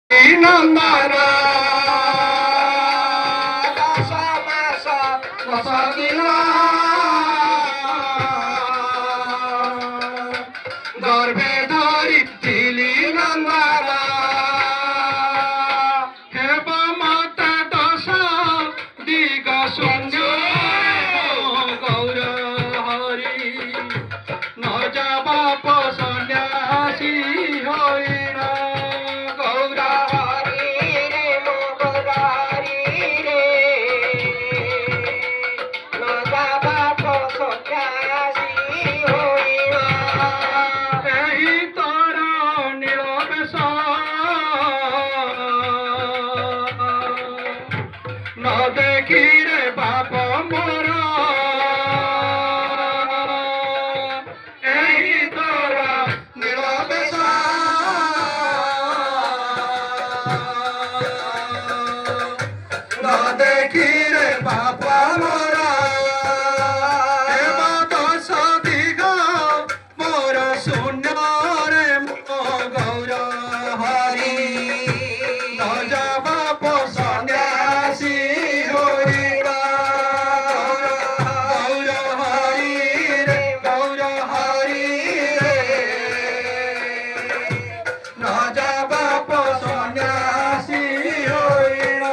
নন্দন দশ মাস বসতিল গর্ভে ধরিছিলি নন্দন হেব মাতা দশ দিগ শূন্য গৌর হরি ন যাব সন্ন্যাসী হইল গৌর হরি রে মগরারি রে ন যাব সন্ন্যাসী হইল এই তোর নীলবেশ ন দেখি রে বাপ মোর এই তোর নীলবেশ ন দেখি রে বাপ মোর হেব দশ দিগ মোর শূন্য রে গৌর হরি ন যাব সন্ন্যাসী হইল গৌর হরি রে গৌর হরি রে ন যাব সন্ন্যাসী হইল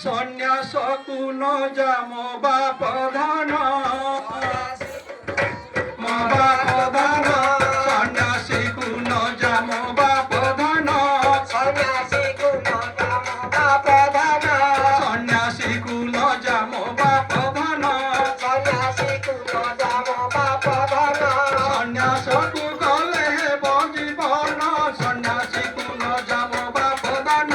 সন্ন্যাস কুল যাম বাপ ধন বাপ ধন সন্ন্যাসী কুল যাম বাপ ধন সন্ন্যাসী কুল যাম বাপ ধন সন্ন্যাসী কুল যাম বাপ ধন সন্ন্যাসী কুল যাম বাপ ধন সন্ন্যাস কু গলে হেব জীবন সন্ন্যাসী কুল যাম বাপ ধন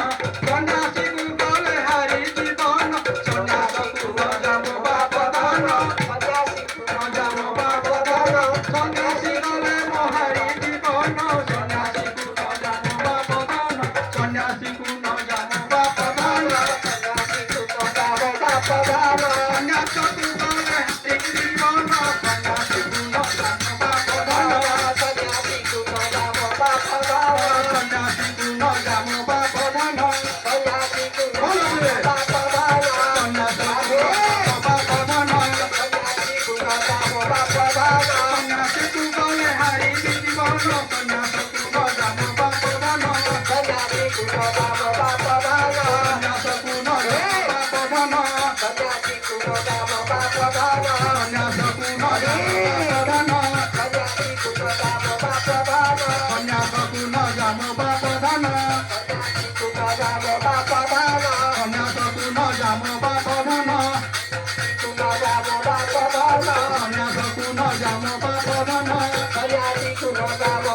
সন্ন্যাসী কু গলে হারি জীবন সন্ন্যাস কুল যাম বাপ ধন সন্ন্যাসী কুল যাম বাপ ধন সন্ন্যাসী গলে মহারি জীবন সন্ন্যাসী কুল যাম বাপ ধন সন্ন্যাসী কুল যাম বাপ ধন সন্ন্যাসী কুল যাম বাপ ধন সন্ন্যাস কু গলে হারি জীবন সন্ন্যাসী কুল যাম বাপ ধন সন্ন্যাসী কুল যাম বাপ ধন সন্ন্যাসী কুল যাম বাপ ধন সন্ন্যাসী কুল যাম বাপ ধন সন্ন্যাসী কুল যাম বাপ ধন সন্ন্যাসী কু গলে হারি জীবন সন্ন্যাস কুল যাম বাপ ধন সন্ন্যাসী কুল যাম বাপ ধন সন্ন্যাস কুল যাম বাপ ধন সন্ন্যাসী কুল যাম বাপ ধন সন্ন্যাস কুল যাম সন্ন্যাসী কুল যাম বাপ ধন সন্ন্যাস কুল যাম বাপ ধন সন্ন্যাসী কুল যাম বাপ ধন সন্ন্যাস কুল যাম বাপ ধন কুল যাম বাপ ধন সন্ন্যাস কুল যাম বাপ ধন সন্ন্যাসী কুল যাম